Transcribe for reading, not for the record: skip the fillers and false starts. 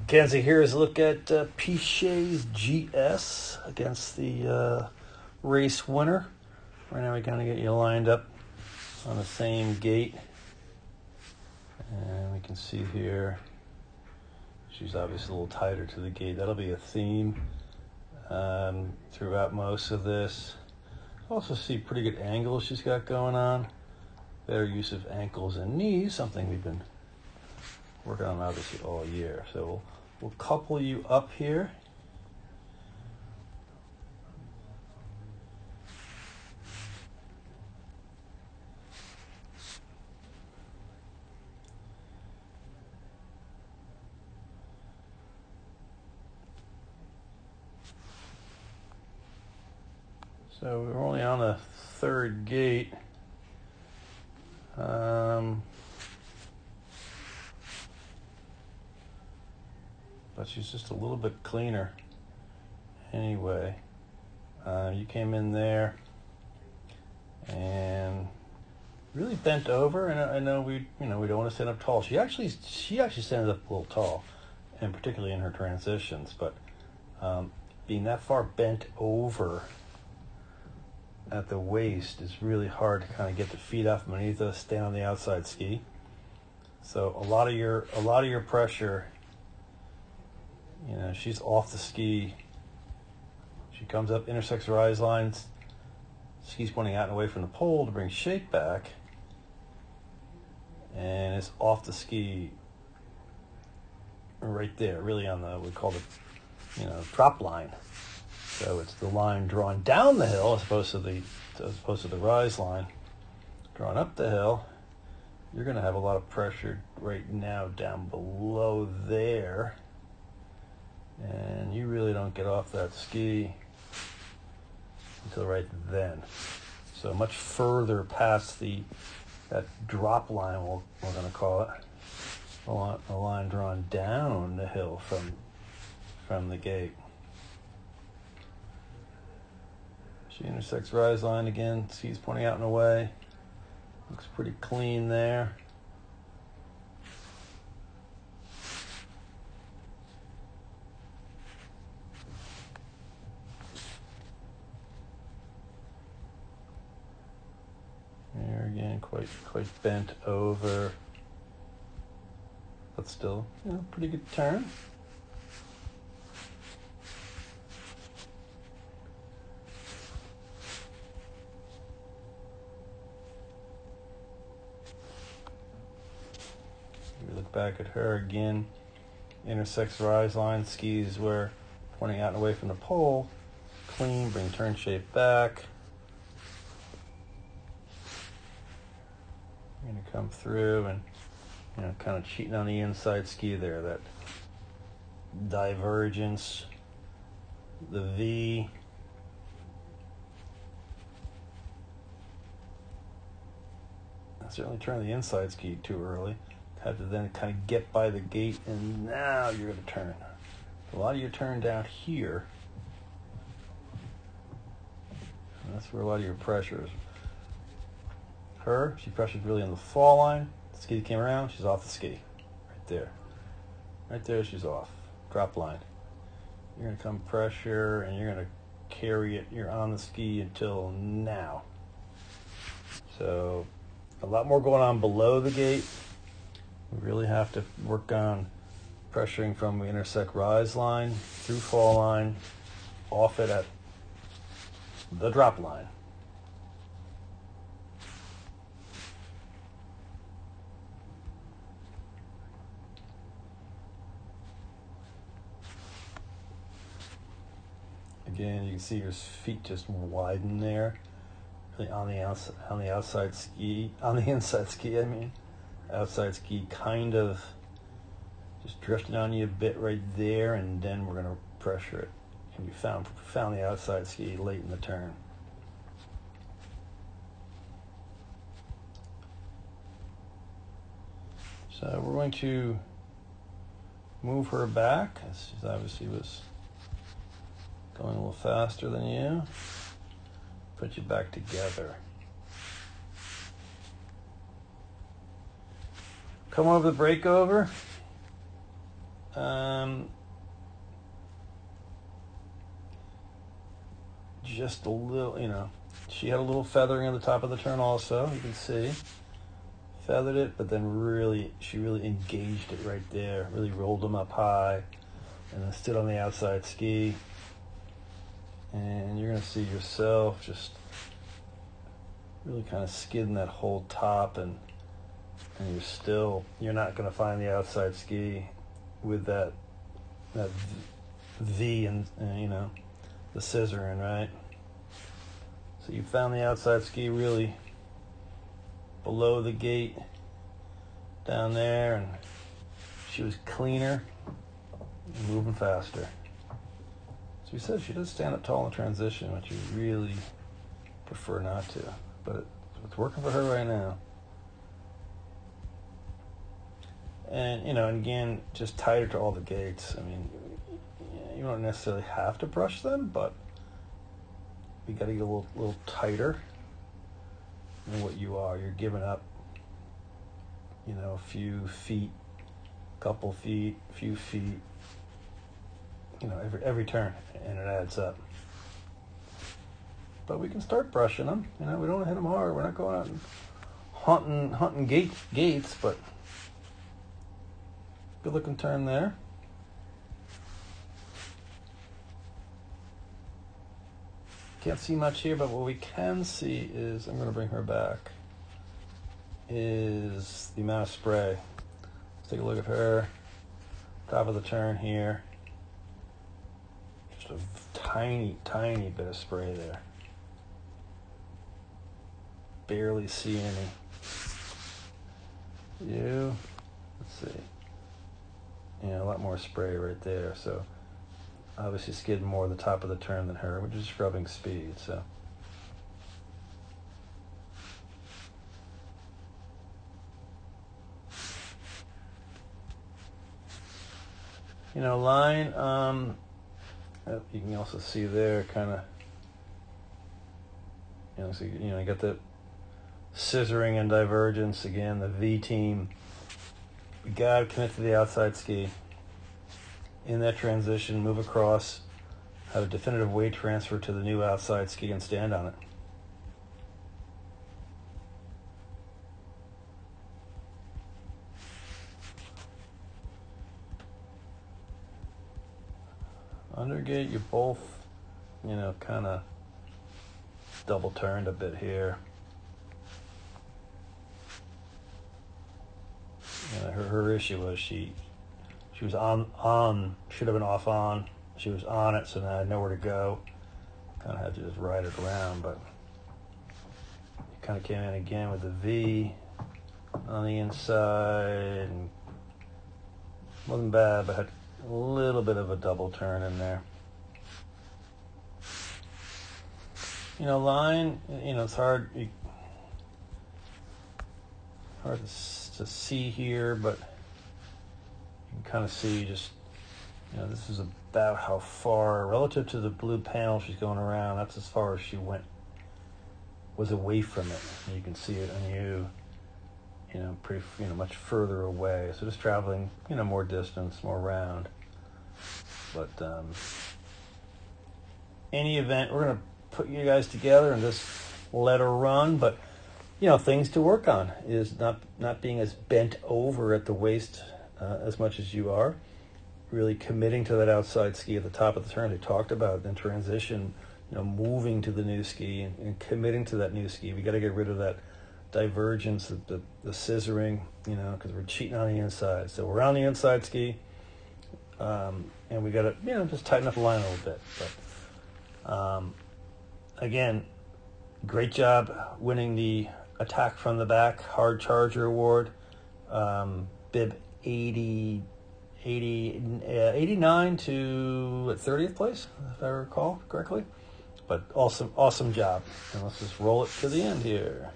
Kenzie, here is a look at Piches GS against the race winner. Right now we kind of get you lined up on the same gate. And we can see here, she's obviously a little tighter to the gate. That'll be a theme throughout most of this. Also see pretty good angles she's got going on. Better use of ankles and knees, something we've been working on obviously all year. So we'll couple you up here. So we're only on the third gate. But she's just a little bit cleaner anyway. You came in there and really bent over, and I know we don't want to stand up tall. She actually stands up a little tall, and particularly in her transitions. But being that far bent over at the waist is really hard to kind of get the feet off underneath us, stay on the outside ski. So a lot of your pressure, she's off the ski. She comes up, intersects her rise lines, ski's pointing out and away from the pole to bring shape back, and it's off the ski right there, really on the, we call it, drop line. So it's the line drawn down the hill as opposed to the rise line. Drawn up the hill, you're going to have a lot of pressure right now down below there, and you really don't get off that ski until right then. So much further past that drop line, we're going to call it, a line drawn down the hill from the gate. She intersects rise line again, ski's pointing out and away. Looks pretty clean there. There again, quite bent over, but still, pretty good turn. We look back at her again, intersects rise line, skis where pointing out and away from the pole, clean, bring turn shape back. You're going to come through and kind of cheating on the inside ski there, that divergence, the V. I certainly turned the inside ski too early. Had to then kind of get by the gate, and now you're going to turn. A lot of your turn down here. And that's where a lot of your pressure is. She pressured really on the fall line. The ski came around, she's off the ski. Right there. Right there, she's off. Drop line. You're going to come pressure, and you're going to carry it. You're on the ski until now. So a lot more going on below the gate. We really have to work on pressuring from the intersect rise line, through fall line, off it at the drop line. Again, you can see your feet just widen there, really on the outside ski, on the inside ski, outside ski kind of just drifting on you a bit right there, and then we're going to pressure it. And we found the outside ski late in the turn. So we're going to move her back, as she obviously was going a little faster than you. Put you back together. Come over the breakover. Just a little, she had a little feathering on the top of the turn also, you can see. Feathered it, but then she really engaged it right there, really rolled them up high, and then stood on the outside ski. And you're going to see yourself just really kind of skidding that whole top, and you're not going to find the outside ski with that V and the scissoring, right? So you found the outside ski really below the gate down there, and she was cleaner and moving faster. So you said she does stand up tall in transition, which you really prefer not to, but it's working for her right now. And and again, just tighter to all the gates. I mean, you don't necessarily have to brush them, but you got to get a little tighter than what you are. You're giving up, a few feet, couple feet, few feet, every turn, and it adds up. But we can start brushing them. We don't want to hit them hard. We're not going out and hunting gates, but good looking turn there. Can't see much here, but what we can see is, I'm going to bring her back, is the amount of spray. Let's take a look at her. Top of the turn here. Just a tiny, tiny bit of spray there. Barely see any. Let's see. A lot more spray right there. So obviously skidding more at the top of the turn than her, which is scrubbing speed. So line, you can also see there kind of, so you got the scissoring and divergence again, the V team. We gotta commit to the outside ski. In that transition, move across, have a definitive weight transfer to the new outside ski and stand on it. Undergate, you both, kind of double turned a bit here. Her issue was she was on, should have been off on. She was on it, so now I had nowhere to go. Kind of had to just ride it around, but you kind of came in again with the V on the inside. And wasn't bad, but had a little bit of a double turn in there. Line, it's hard to see here, but you can kind of see just, this is about how far, relative to the blue panel she's going around, that's as far as she was away from it. And you can see it on you, pretty, much further away. So just traveling, more distance, more round. But any event, we're going to put you guys together and just let her run. But, things to work on is not being as bent over at the waist as much as you are. Really committing to that outside ski at the top of the turn. They talked about in transition, moving to the new ski and committing to that new ski. We got to get rid of that divergence, the scissoring, because we're cheating on the inside. So we're on the inside ski, and we got to, just tighten up the line a little bit. But again, great job winning the attack from the back hard charger award. Bib 89 to 30th place, if I recall correctly. But awesome job. And let's just roll it to the end here.